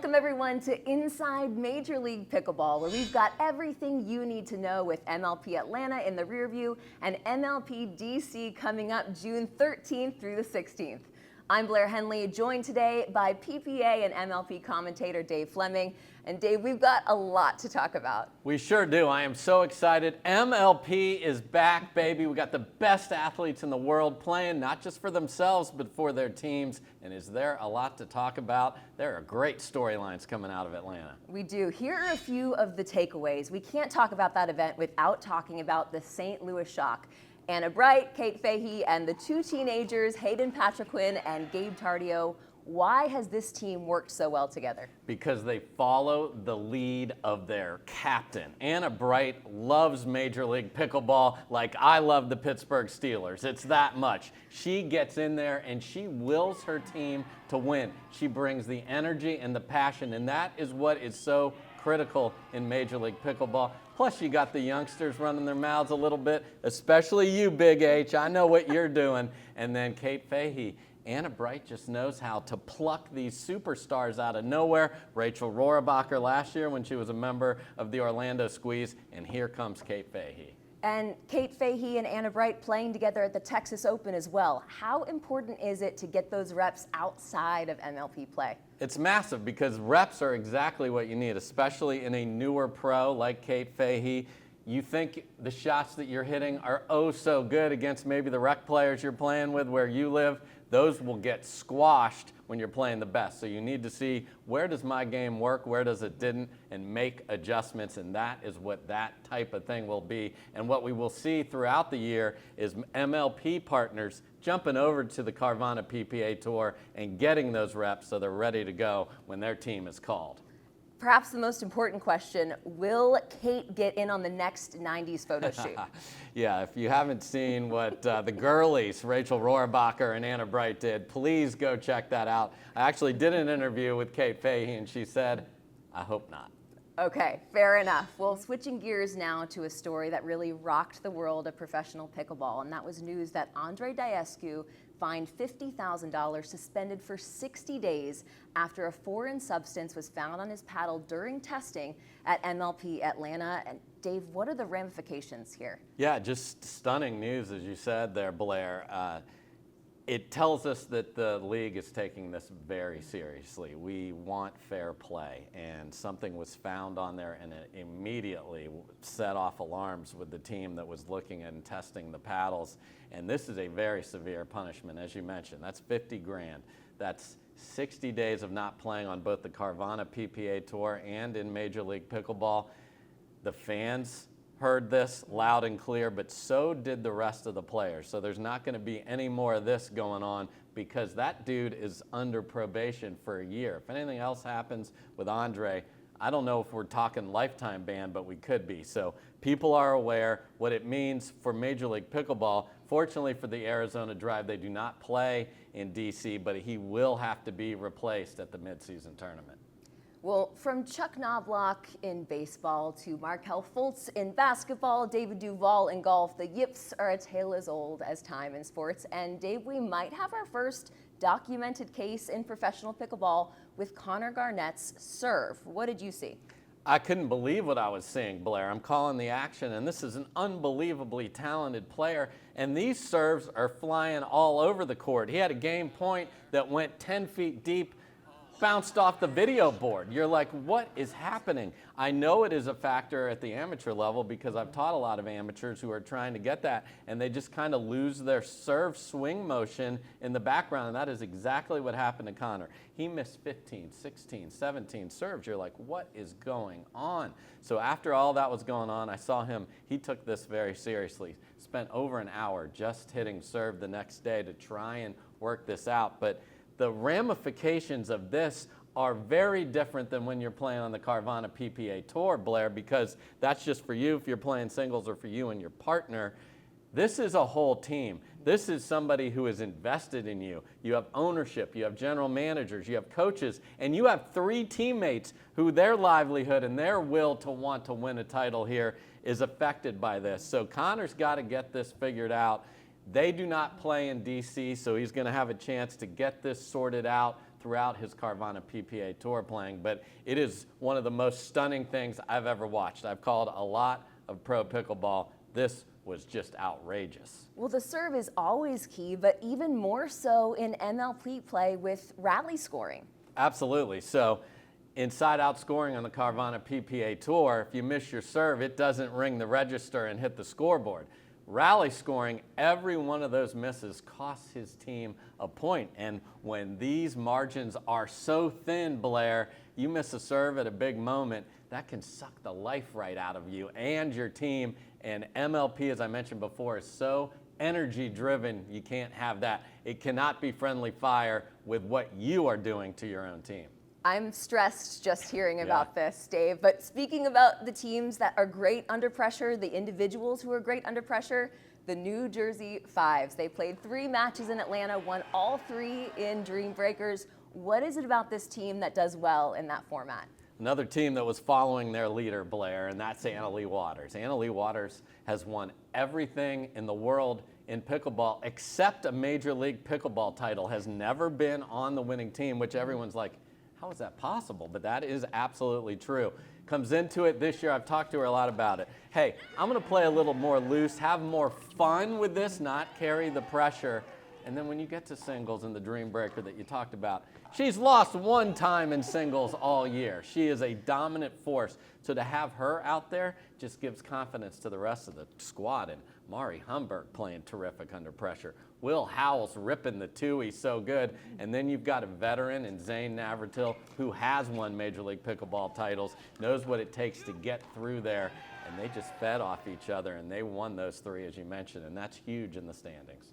Welcome everyone to Inside Major League Pickleball, where we've got everything you need to know with MLP Atlanta in the rear view and MLP DC coming up June 13th through the 16th. I'm Blair Henley, joined today by PPA and MLP commentator Dave Fleming. And Dave, we've got a lot to talk about. We sure do. I am so excited. MLP is back, baby. We got the best athletes in the world playing, not just for themselves, but for their teams. And is there a lot to talk about? There are great storylines coming out of Atlanta. We do. Here are a few of the takeaways. We can't talk about that event without talking about the St. Louis Shock. Anna Bright, Kate Fahey, and the two teenagers, Hayden Patriquin and Gabe Tardio. Why has this team worked so well together? Because they follow the lead of their captain. Anna Bright loves Major League Pickleball like I love the Pittsburgh Steelers. It's that much. She gets in there and she wills her team to win. She brings the energy and the passion, and that is what is so critical in Major League Pickleball. Plus, you got the youngsters running their mouths a little bit, especially you, Big H. I know what you're doing. And then Kate Fahey. Anna Bright just knows how to pluck these superstars out of nowhere. Rachel Rohrabacher last year when she was a member of the Orlando Squeeze. And here comes Kate Fahey. And Kate Fahey and Anna Bright playing together at the Texas Open as well. How important is it to get those reps outside of MLP play? It's massive because reps are exactly what you need, especially in a newer pro like Kate Fahey. You think the shots that you're hitting are oh so good against maybe the rec players you're playing with where you live. Those will get squashed when you're playing the best. So you need to see, where does my game work, where does it didn't, and make adjustments, and that is what that type of thing will be. And what we will see throughout the year is MLP partners jumping over to the Carvana PPA Tour and getting those reps so they're ready to go when their team is called. Perhaps the most important question, will Kate get in on the next 90s photo shoot? Yeah, if you haven't seen what the girlies, Rachel Rohrabacher and Anna Bright did, please go check that out. I actually did an interview with Kate Fahey and she said, I hope not. Okay, fair enough. Well, switching gears now to a story that really rocked the world of professional pickleball, and that was news that Andre Diescu fined $50,000, suspended for 60 days after a foreign substance was found on his paddle during testing at MLP Atlanta. And Dave, what are the ramifications here? Yeah, just stunning news, as you said there, Blair. It tells us that the league is taking this very seriously. We want fair play, and something was found on there and it immediately set off alarms with the team that was looking and testing the paddles. And this is a very severe punishment, as you mentioned. That's 50 grand. That's 60 days of not playing on both the Carvana PPA Tour and in Major League Pickleball. The fans heard this loud and clear, but so did the rest of the players. So there's not going to be any more of this going on because that dude is under probation for a year. If anything else happens with Andre, I don't know if we're talking lifetime ban, but we could be. So people are aware what it means for Major League Pickleball. Fortunately for the Arizona Drive, they do not play in DC, but he will have to be replaced at the midseason tournament. Well, from Chuck Knobloch in baseball to Markelle Fultz in basketball, David Duval in golf, the yips are a tale as old as time in sports. And Dave, we might have our first documented case in professional pickleball with Connor Garnett's serve. What did you see? I couldn't believe what I was seeing, Blair. I'm calling the action, and this is an unbelievably talented player, and these serves are flying all over the court. He had a game point that went 10 feet deep, bounced off the video board. You're like, what is happening? I know it is a factor at the amateur level because I've taught a lot of amateurs who are trying to get that, and they just kind of lose their serve swing motion in the background, and that is exactly what happened to Connor. He missed 15, 16, 17 serves. You're like, what is going on? So after all that was going on, I saw him. He took this very seriously. Spent over an hour just hitting serve the next day to try and work this out. But the ramifications of this are very different than when you're playing on the Carvana PPA Tour, Blair, because that's just for you if you're playing singles or for you and your partner. This is a whole team. This is somebody who is invested in you. You have ownership, you have general managers, you have coaches, and you have three teammates who their livelihood and their will to want to win a title here is affected by this. So Connor's got to get this figured out. They do not play in DC, so he's going to have a chance to get this sorted out throughout his Carvana PPA Tour playing, but it is one of the most stunning things I've ever watched. I've called a lot of pro pickleball. This was just outrageous. Well, the serve is always key, but even more so in MLP play with rally scoring. Absolutely. So inside-out scoring on the Carvana PPA Tour, if you miss your serve, it doesn't ring the register and hit the scoreboard. Rally scoring, every one of those misses costs his team a point. And when these margins are so thin, Blair, you miss a serve at a big moment, that can suck the life right out of you and your team. And MLP, as I mentioned before, is so energy driven, you can't have that. It cannot be friendly fire with what you are doing to your own team. I'm stressed just hearing about this, Dave. But speaking about the teams that are great under pressure, the individuals who are great under pressure, the New Jersey Fives. They played 3 matches in Atlanta, won all 3 in Dream Breakers. What is it about this team that does well in that format? Another team that was following their leader, Blair, and that's Anna Leigh Waters. Anna Leigh Waters has won everything in the world in pickleball except a Major League Pickleball title, has never been on the winning team, which everyone's like, how is that possible? But that is absolutely true. Comes into it this year. I've talked to her a lot about it. Hey, I'm going to play a little more loose, have more fun with this, not carry the pressure. And then when you get to singles in the Dream Breaker that you talked about, she's lost 1 time in singles all year. She is a dominant force. So to have her out there just gives confidence to the rest of the squad. And Mari Humberg playing terrific under pressure. Will Howell's ripping the 2. He's so good. And then you've got a veteran in Zane Navratil who has won Major League Pickleball titles, knows what it takes to get through there. And they just fed off each other, and they won those 3, as you mentioned, and that's huge in the standings.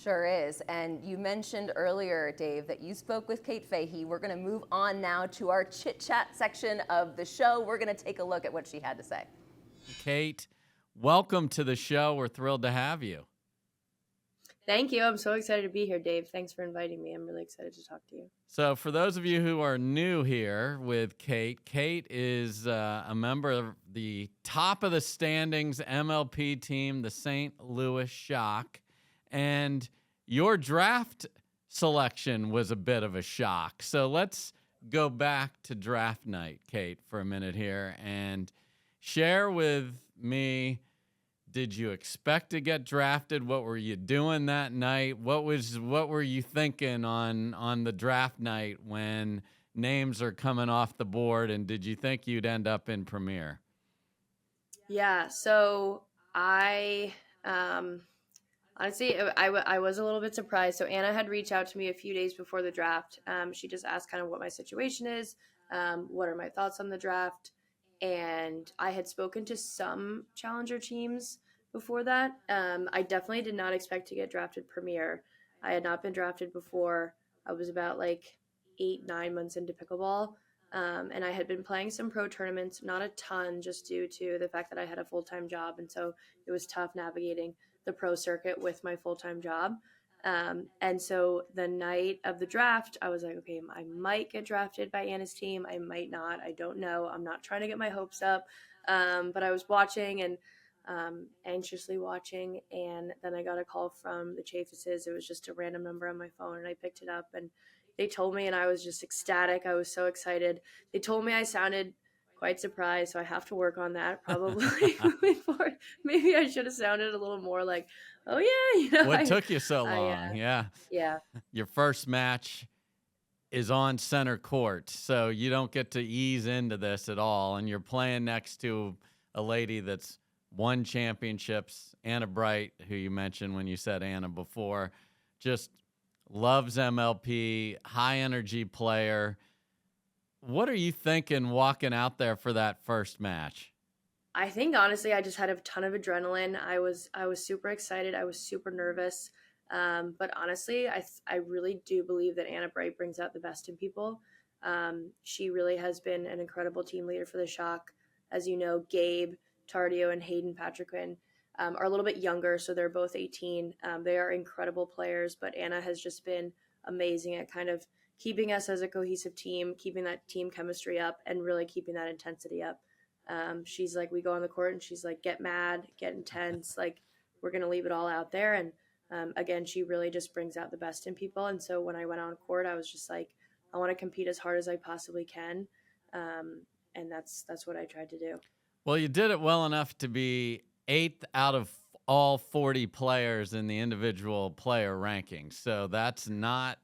Sure is. And you mentioned earlier, Dave, that you spoke with Kate Fahey. We're going to move on now to our chit-chat section of the show. We're going to take a look at what she had to say. Kate, welcome to the show. We're thrilled to have you. Thank you. I'm so excited to be here, Dave. Thanks for inviting me. I'm really excited to talk to you. So for those of you who are new here with Kate, Kate is a member of the top of the standings MLP team, the St. Louis Shock. And your draft selection was a bit of a shock. So let's go back to draft night, Kate, for a minute here and share with me, did you expect to get drafted? What were you doing that night? What were you thinking on the draft night when names are coming off the board? And did you think you'd end up in Premier? Yeah, so I honestly, I was a little bit surprised. So Anna had reached out to me a few days before the draft. She just asked kind of what my situation is, what are my thoughts on the draft, and I had spoken to some challenger teams before that. I definitely did not expect to get drafted Premier. I had not been drafted before. I was about like 8-9 months into pickleball. And I had been playing some pro tournaments, not a ton, just due to the fact that I had a full-time job. And so it was tough navigating the pro circuit with my full-time job. And so the night of the draft, I was like, okay, I might get drafted by Anna's team. I might not. I don't know. I'm not trying to get my hopes up. But I was watching and anxiously watching. And then I got a call from the Chafises. It was just a random number on my phone, and I picked it up, and they told me, and I was just ecstatic. I was so excited. They told me I sounded quite surprised, so I have to work on that probably moving forward. Maybe I should have sounded a little more like, oh yeah, What took you so long? Yeah. Your first match is on center court, so you don't get to ease into this at all, and you're playing next to a lady that's won championships, Anna Bright, who you mentioned when you said Anna before, just loves MLP, high energy player. What are you thinking walking out there for that first match? I think honestly, I just had a ton of adrenaline. I was super excited. I was super nervous. But honestly, I really do believe that Anna Bright brings out the best in people. She really has been an incredible team leader for the Shock. As you know, Gabe Tardio and Hayden Patriquin are a little bit younger, so they're both 18. They are incredible players, but Anna has just been amazing at kind of keeping us as a cohesive team, keeping that team chemistry up, and really keeping that intensity up. She's like, we go on the court and she's like, get mad, get intense, like we're going to leave it all out there. And again, she really just brings out the best in people. And so when I went on court, I was just like I want to compete as hard as I possibly can. And that's what I tried to do. Well, you did it well enough to be 8th out of all 40 players in the individual player rankings. So that's not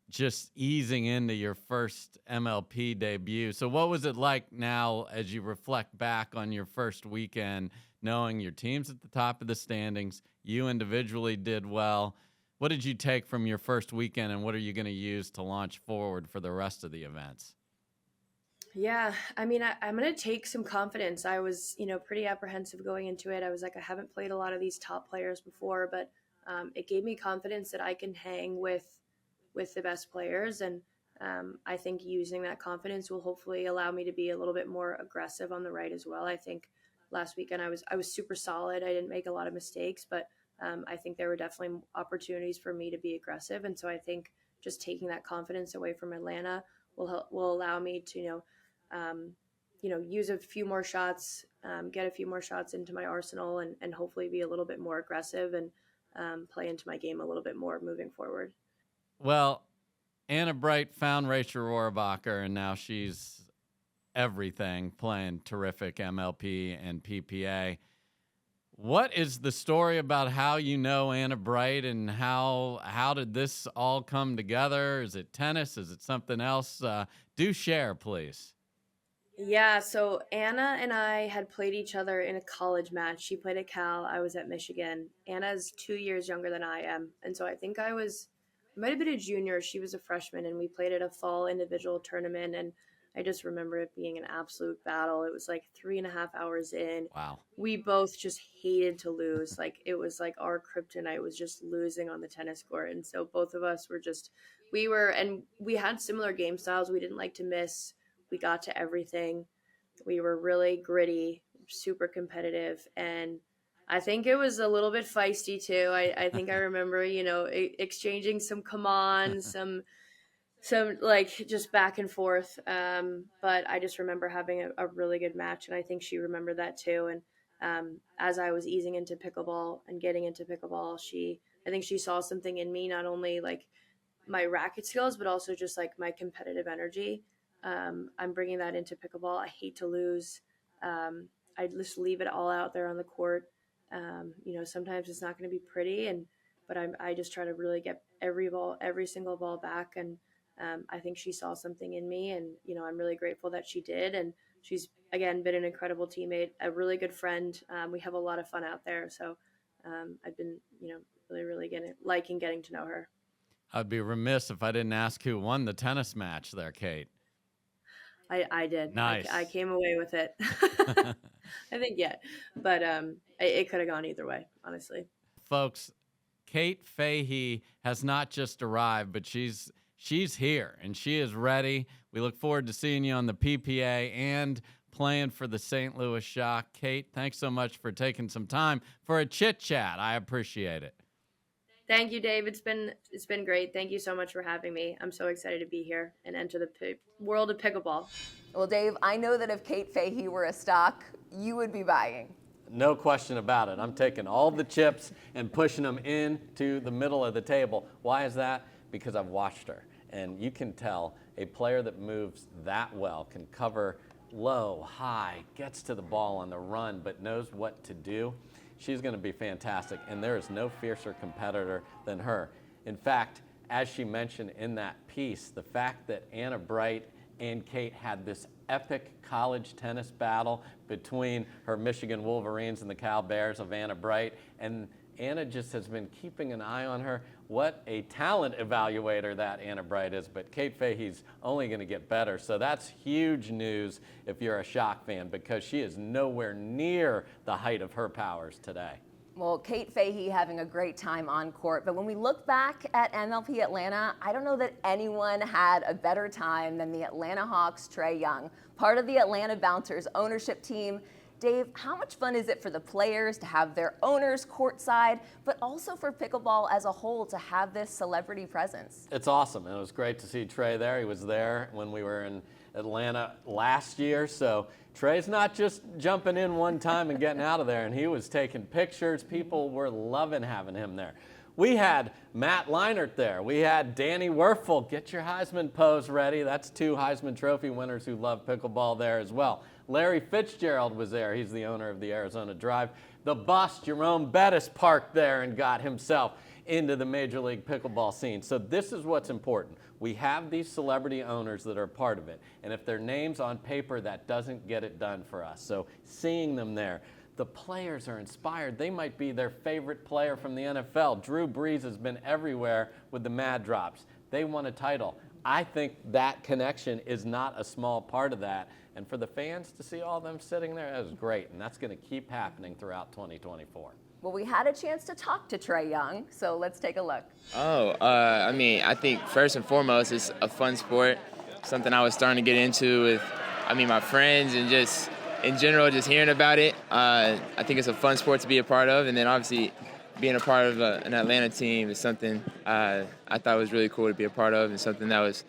just easing into your first MLP debut. So what was it like now as you reflect back on your first weekend, knowing your team's at the top of the standings, you individually did well? What did you take from your first weekend, and what are you going to use to launch forward for the rest of the events? Yeah, I mean, I'm going to take some confidence. I was, pretty apprehensive going into it. I was like, I haven't played a lot of these top players before, but it gave me confidence that I can hang with the best players. And I think using that confidence will hopefully allow me to be a little bit more aggressive on the right as well. I think last weekend I was super solid. I didn't make a lot of mistakes, but I think there were definitely opportunities for me to be aggressive. And so I think just taking that confidence away from Atlanta will allow me to, use a few more shots, get a few more shots into my arsenal, and hopefully be a little bit more aggressive and play into my game a little bit more moving forward. Well, Anna Bright found Rachel Rohrabacher, and now she's everything, playing terrific MLP and PPA. What is the story about how you know Anna Bright, and how did this all come together? Is it tennis? Is it something else? Do share, please. Yeah, so Anna and I had played each other in a college match. She played at Cal, I was at Michigan. Anna's 2 years younger than I am, and so I think I might have been a junior. She was a freshman, and we played at a fall individual tournament, and I just remember it being an absolute battle. It was like 3.5 hours in. Wow. We both just hated to lose. Like, it was like our kryptonite was just losing on the tennis court. And so both of us and we had similar game styles. We didn't like to miss. We got to everything. We were really gritty, super competitive. And I think it was a little bit feisty too. I think I remember, exchanging some come-ons, some like just back and forth. But I just remember having a really good match, and I think she remembered that too. And as I was easing into pickleball and getting into pickleball, I think she saw something in me, not only like my racket skills, but also just like my competitive energy. I'm bringing that into pickleball. I hate to lose. I just leave it all out there on the court. Sometimes it's not going to be pretty, but I just try to really get every single ball back. And I think she saw something in me, and I'm really grateful that she did. And she's again been an incredible teammate, a really good friend. We have a lot of fun out there, so I've been really getting to know her. I'd be remiss if I didn't ask who won the tennis match there, Kate. I did. Nice. I came away with it. I think, yeah. But it could have gone either way, honestly. Folks, Kate Fahey has not just arrived, but she's here, and she is ready. We look forward to seeing you on the PPA and playing for the St. Louis Shock. Kate, thanks so much for taking some time for a chit-chat. I appreciate it. Thank you, Dave. It's been great. Thank you so much for having me. I'm so excited to be here and enter the world of pickleball. Well, Dave, I know that if Kate Fahey were a stock, you would be buying. No question about it. I'm taking all the chips and pushing them into the middle of the table. Why is that? Because I've watched her. And you can tell a player that moves that well, can cover low, high, gets to the ball on the run, but knows what to do. She's going to be fantastic, and there is no fiercer competitor than her. In fact, as she mentioned in that piece, the fact that Anna Bright and Kate had this epic college tennis battle between her Michigan Wolverines and the Cal Bears of Anna Bright, and Anna just has been keeping an eye on her. What a talent evaluator that Anna Bright is, but Kate Fahey's only going to get better. So that's huge news if you're a Shock fan, because she is nowhere near the height of her powers today. Well, Kate Fahey having a great time on court, but when we look back at MLP Atlanta, I don't know that anyone had a better time than the Atlanta Hawks' Trae Young, part of the Atlanta Bouncers ownership team. Dave, how much fun is it for the players to have their owners courtside, but also for pickleball as a whole to have this celebrity presence? It's awesome, and it was great to see Trae there. He was there when we were in Atlanta last year, so Trae's not just jumping in one time and getting out of there, and he was taking pictures. People were loving having him there. We had Matt Leinart there. We had Danny Werfel. Get your Heisman pose ready. That's 2 Heisman Trophy winners who love pickleball there as well. Larry Fitzgerald was there. He's the owner of the Arizona Drive. The bus, Jerome Bettis, parked there and got himself into the Major League Pickleball scene. So this is what's important. We have these celebrity owners that are part of it. And if their name's on paper, that doesn't get it done for us. So seeing them there. The players are inspired. They might be their favorite player from the NFL. Drew Brees has been everywhere with the Mad Drops. They won a title. I think that connection is not a small part of that. And for the fans to see all of them sitting there, that is great. And that's going to keep happening throughout 2024. Well, we had a chance to talk to Trae Young, so let's take a look. I mean, I think first and foremost, it's a fun sport, something I was starting to get into with, my friends and just in general, just hearing about it. I think it's a fun sport to be a part of, and then obviously being a part of an Atlanta team is something I thought was really cool to be a part of and something that was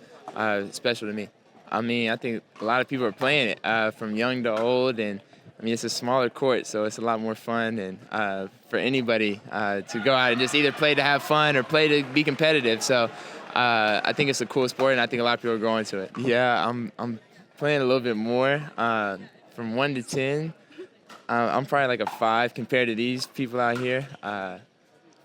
special to me. I think a lot of people are playing it from young to old, and it's a smaller court, so it's a lot more fun and for anybody to go out and just either play to have fun or play to be competitive. So I think it's a cool sport, and I think a lot of people are going to it. Yeah, I'm playing a little bit more. From 1 to 10, I'm probably like a 5 compared to these people out here.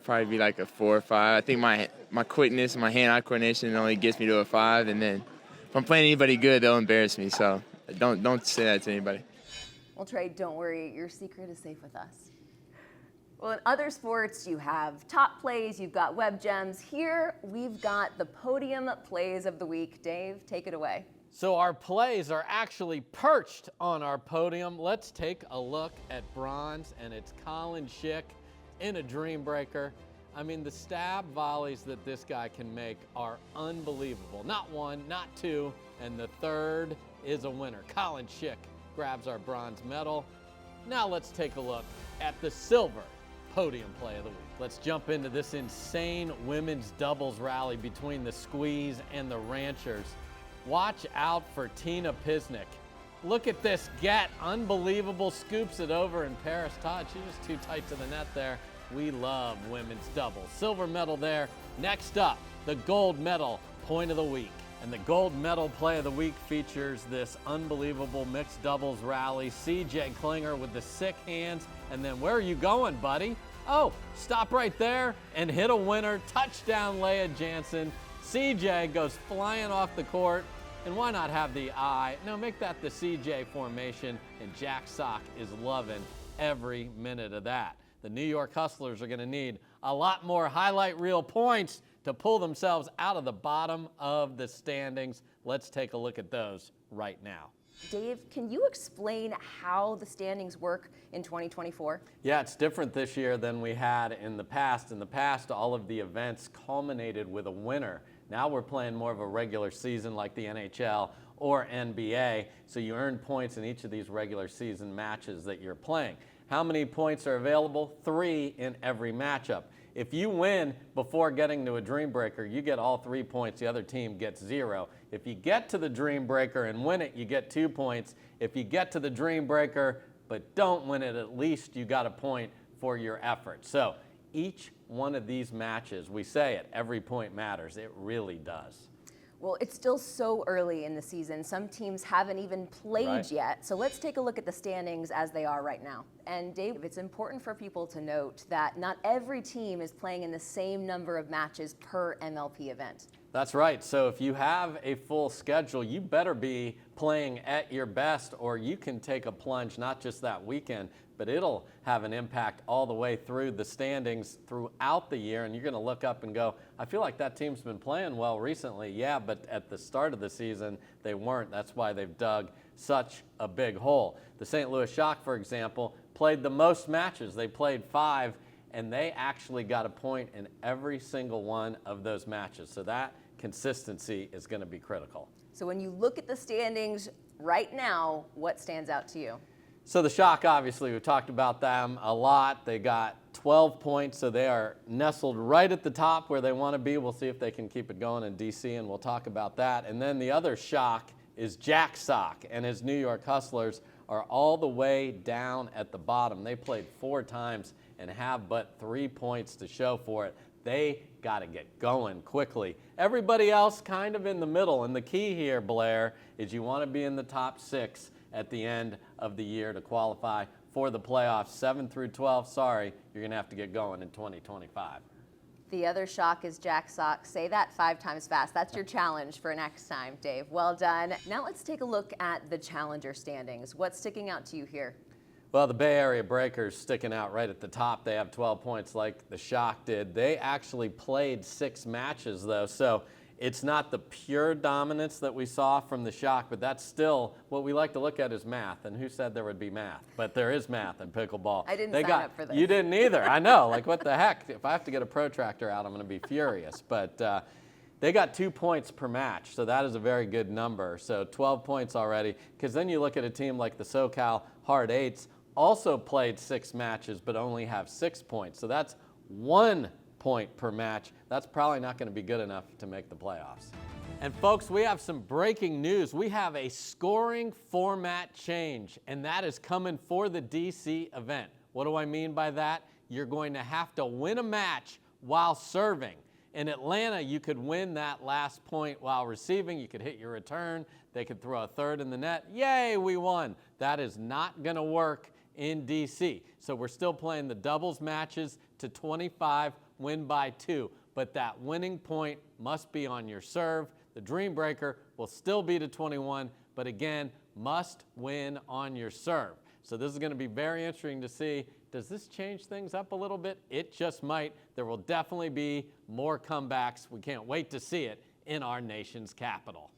Probably be like a 4 or 5. I think my quickness and my hand-eye coordination only gets me to a 5, and then if I'm playing anybody good, they'll embarrass me. So don't say that to anybody. Well, Trae, don't worry. Your secret is safe with us. Well, in other sports, you have top plays, you've got web gems. Here, we've got the podium plays of the week. Dave, take it away. So our plays are actually perched on our podium. Let's take a look at bronze, and it's Colin Schick in a Dream Breaker. The stab volleys that this guy can make are unbelievable. Not 1, not 2, and the third is a winner. Colin Schick grabs our bronze medal. Now let's take a look at the silver podium play of the week. Let's jump into this insane women's doubles rally between the Squeeze and the Ranchers. Watch out for Tina Pisnik. Look at this get. Unbelievable. Scoops it over, and Paris Todd, she's just too tight to the net there. We love women's doubles. Silver medal there. Next up, the gold medal point of the week. And the gold medal play of the week features this unbelievable mixed doubles rally. CJ Klinger with the sick hands. And then where are you going, buddy? Oh, stop right there and hit a winner. Touchdown, Leah Jansen. CJ goes flying off the court. And why not have the eye? No, make that the CJ formation, and Jack Sock is loving every minute of that. The New York Hustlers are going to need a lot more highlight reel points to pull themselves out of the bottom of the standings. Let's take a look at those right now. Dave, can you explain how the standings work in 2024? Yeah, it's different this year than we had in the past. In the past, all of the events culminated with a winner. Now we're playing more of a regular season like the NHL or NBA, so you earn points in each of these regular season matches that you're playing. How many points are available? 3 in every matchup. If you win before getting to a Dream Breaker, you get all 3 points. The other team gets 0. If you get to the Dream Breaker and win it, you get 2 points. If you get to the Dream Breaker but don't win it, at least you got a point for your effort. So each one of these matches, we say it, every point matters. It really does. Well, it's still so early in the season. Some teams haven't even played yet. So let's take a look at the standings as they are right now. And Dave, it's important for people to note that not every team is playing in the same number of matches per MLP event. That's right. So if you have a full schedule, you better be playing at your best, or you can take a plunge not just that weekend, but it'll have an impact all the way through the standings throughout the year. And you're going to look up and go, I feel like that team's been playing well recently. Yeah, but at the start of the season, they weren't. That's why they've dug such a big hole. The St. Louis Shock, for example, played the most matches. They played 5, and they actually got a point in every single one of those matches. So that consistency is going to be critical. So when you look at the standings right now, what stands out to you? So the Shock, obviously, we talked about them a lot. They got 12 points, so they are nestled right at the top where they want to be. We'll see if they can keep it going in D.C., and we'll talk about that. And then the other Shock is Jack Sock, and his New York Hustlers are all the way down at the bottom. They played 4 times and have but 3 points to show for it. They got to get going quickly. Everybody else kind of in the middle, and the key here, Blair, is you want to be in the top 6 at the end of the year to qualify for the playoffs. 7 through 12, sorry, you're going to have to get going in 2025. The other shock is Jack Sock. Say that 5 times fast. That's your challenge for next time, Dave. Well done. Now let's take a look at the challenger standings. What's sticking out to you here? Well, the Bay Area Breakers sticking out right at the top. They have 12 points like the Shock did. They actually played 6 matches, though, so it's not the pure dominance that we saw from the Shock, but that's still what we like to look at is math. And who said there would be math? But there is math in pickleball. I didn't sign up for this. You didn't either. I know. Like, what the heck? If I have to get a protractor out, I'm going to be furious. But they got 2 points per match, so that is a very good number. So 12 points already, because then you look at a team like the SoCal Hard Eights, also played 6 matches, but only have 6 points. So that's 1 point per match. That's probably not going to be good enough to make the playoffs. And folks, we have some breaking news. We have a scoring format change, and that is coming for the DC event. What do I mean by that? You're going to have to win a match while serving. In Atlanta, you could win that last point while receiving. You could hit your return. They could throw a third in the net. Yay, we won. That is not going to work in DC. So we're still playing the doubles matches to 25, win by 2. But that winning point must be on your serve. The Dream Breaker will still be to 21, but again, must win on your serve. So this is going to be very interesting to see. Does this change things up a little bit? It just might. There will definitely be more comebacks. We can't wait to see it in our nation's capital.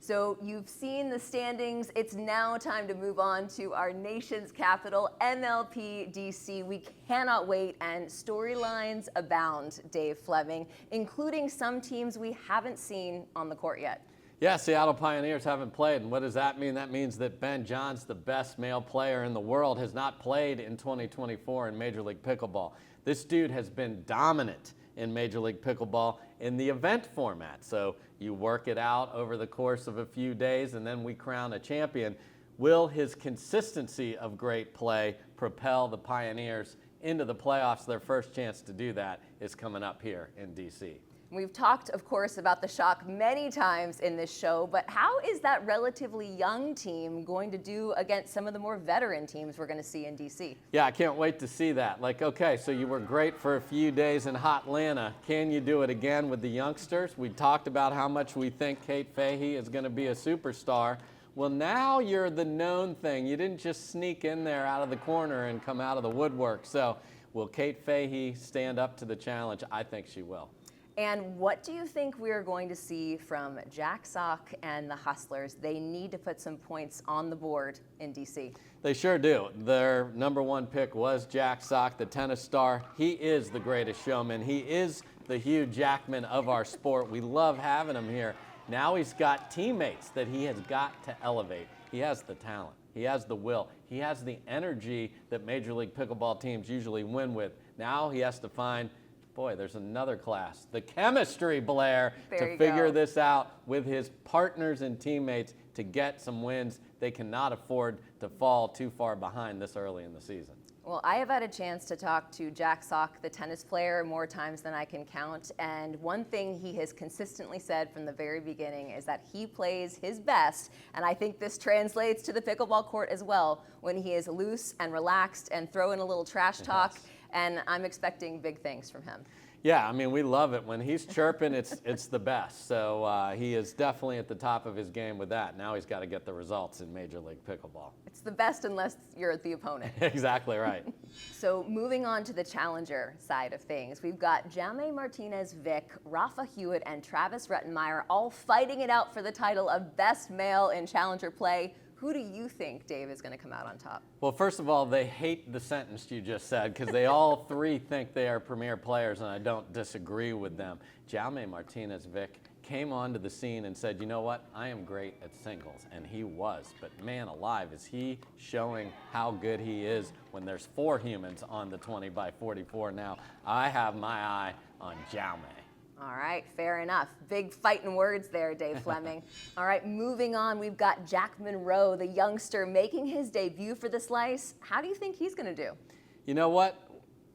So you've seen the standings. It's now time to move on to our nation's capital, MLP DC. We cannot wait, and storylines abound, Dave Fleming, including some teams we haven't seen on the court yet. Yeah, Seattle Pioneers haven't played, and what does that mean? That means that Ben Johns, the best male player in the world, has not played in 2024 in Major League Pickleball. This dude has been dominant in Major League Pickleball in the event format. So you work it out over the course of a few days, and then we crown a champion. Will his consistency of great play propel the Pioneers into the playoffs? Their first chance to do that is coming up here in DC. We've talked, of course, about the Shock many times in this show, but how is that relatively young team going to do against some of the more veteran teams we're going to see in DC? Yeah, I can't wait to see that. Like, okay, so you were great for a few days in Hotlanta. Can you do it again with the youngsters? We talked about how much we think Kate Fahey is going to be a superstar. Well, now you're the known thing. You didn't just sneak in there out of the corner and come out of the woodwork. So will Kate Fahey stand up to the challenge? I think she will. And what do you think we're going to see from Jack Sock and the Hustlers? They need to put some points on the board in DC. They sure do. Their #1 pick was Jack Sock, the tennis star. He is the greatest showman. He is the Hugh Jackman of our sport. We love having him here. Now he's got teammates that he has got to elevate. He has the talent. He has the will. He has the energy that Major League Pickleball teams usually win with. Now he has to find, boy, there's another class, the chemistry, Blair, to figure this out with his partners and teammates to get some wins. They cannot afford to fall too far behind this early in the season. Well, I have had a chance to talk to Jack Sock, the tennis player, more times than I can count. And one thing he has consistently said from the very beginning is that he plays his best. And I think this translates to the pickleball court as well, when he is loose and relaxed and throw in a little trash talk. Yes. And I'm expecting big things from him. Yeah, I mean, we love it. When he's chirping, it's the best. So he is definitely at the top of his game with that. Now he's got to get the results in Major League Pickleball. It's the best unless you're the opponent. Exactly right. So moving on to the challenger side of things, we've got Jaume Martinez-Vick, Rafa Hewitt, and Travis Rettenmeier all fighting it out for the title of Best Male in Challenger Play. Who do you think, Dave, is going to come out on top? Well, first of all, they hate the sentence you just said because they all three think they are premier players, and I don't disagree with them. Jaume Martinez-Vick came onto the scene and said, you know what, I am great at singles, and he was. But man alive, is he showing how good he is when there's 4 humans on the 20x44 now. I have my eye on Jaume. All right, fair enough. Big fighting words there, Dave Fleming. All right, moving on, we've got Jack Monroe, the youngster, making his debut for the Slice. How do you think he's going to do? You know what?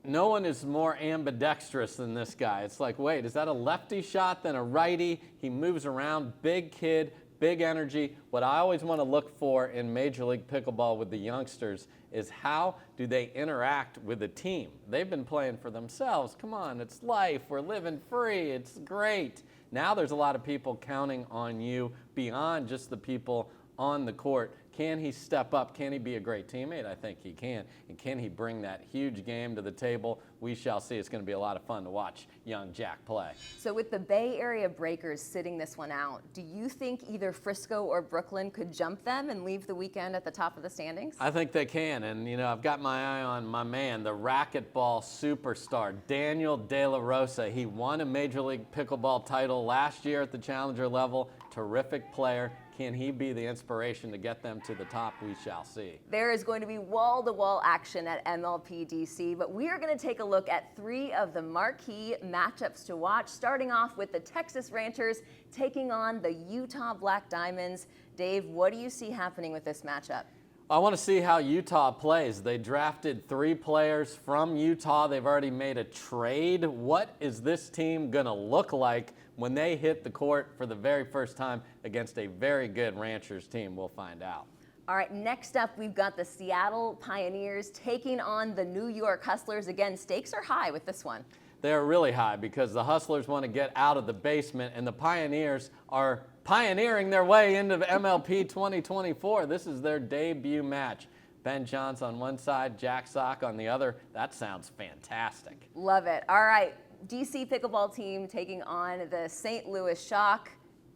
No one is more ambidextrous than this guy. It's like, wait, is that a lefty shot then a righty? He moves around, big kid, big energy. What I always want to look for in Major League Pickleball with the youngsters is how do they interact with the team? They've been playing for themselves. Come on, it's life. We're living free. It's great. Now there's a lot of people counting on you beyond just the people on the court. Can he step up? Can he be a great teammate? I think he can. And can he bring that huge game to the table? We shall see. It's going to be a lot of fun to watch young Jack play. So with the Bay Area Breakers sitting this one out, do you think either Frisco or Brooklyn could jump them and leave the weekend at the top of the standings? I think they can. And, you know, I've got my eye on my man, the racquetball superstar, Daniel De La Rosa. He won a Major League Pickleball title last year at the challenger level. Terrific player. Can he be the inspiration to get them to the top? We shall see. There is going to be wall-to-wall action at MLP DC, but we are going to take a look at 3 of the marquee matchups to watch, starting off with the Texas Ranchers taking on the Utah Black Diamonds. Dave, what do you see happening with this matchup? I want to see how Utah plays. They drafted 3 players from Utah. They've already made a trade. What is this team going to look like when they hit the court for the very first time against a very good Ranchers team? We'll find out. All right, next up, we've got the Seattle Pioneers taking on the New York Hustlers. Again, stakes are high with this one. They're really high because the Hustlers want to get out of the basement, and the Pioneers are pioneering their way into the MLP 2024. This is their debut match. Ben Johns on one side, Jack Sock on the other. That sounds fantastic. Love it. All right, DC Pickleball team taking on the St. Louis Shock.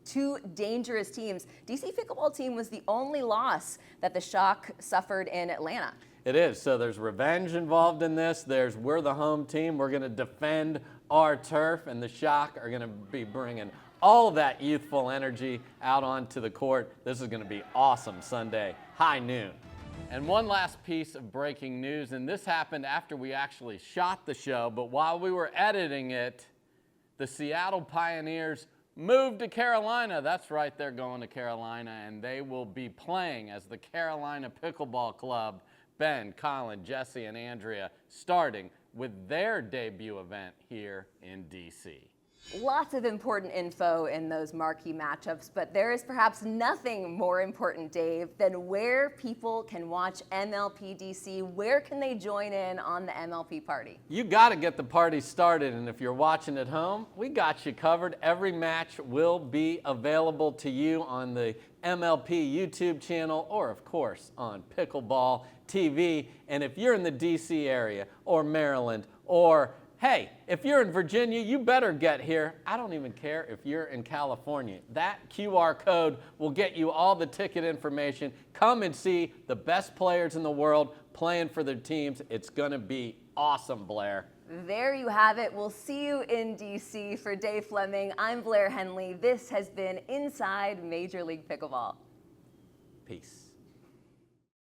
2 dangerous teams. DC Pickleball team was the only loss that the Shock suffered in Atlanta. It is. So there's revenge involved in this. We're the home team. We're going to defend our turf, and the Shock are going to be bringing all that youthful energy out onto the court. This is going to be awesome Sunday, high noon. And one last piece of breaking news, and this happened after we actually shot the show, but while we were editing it, the Seattle Pioneers moved to Carolina. That's right, they're going to Carolina, and they will be playing as the Carolina Pickleball Club. Ben, Colin, Jesse, and Andrea starting with their debut event here in DC. Lots of important info in those marquee matchups, but there is perhaps nothing more important, Dave, than where people can watch MLP DC. Where can they join in on the MLP party? You got to get the party started, and if you're watching at home, we got you covered. Every match will be available to you on the MLP YouTube channel or, of course, on Pickleball TV. And if you're in the DC area or Maryland or hey, if you're in Virginia, you better get here. I don't even care if you're in California. That QR code will get you all the ticket information. Come and see the best players in the world playing for their teams. It's going to be awesome, Blair. There you have it. We'll see you in DC. For Dave Fleming, I'm Blair Henley. This has been Inside Major League Pickleball. Peace.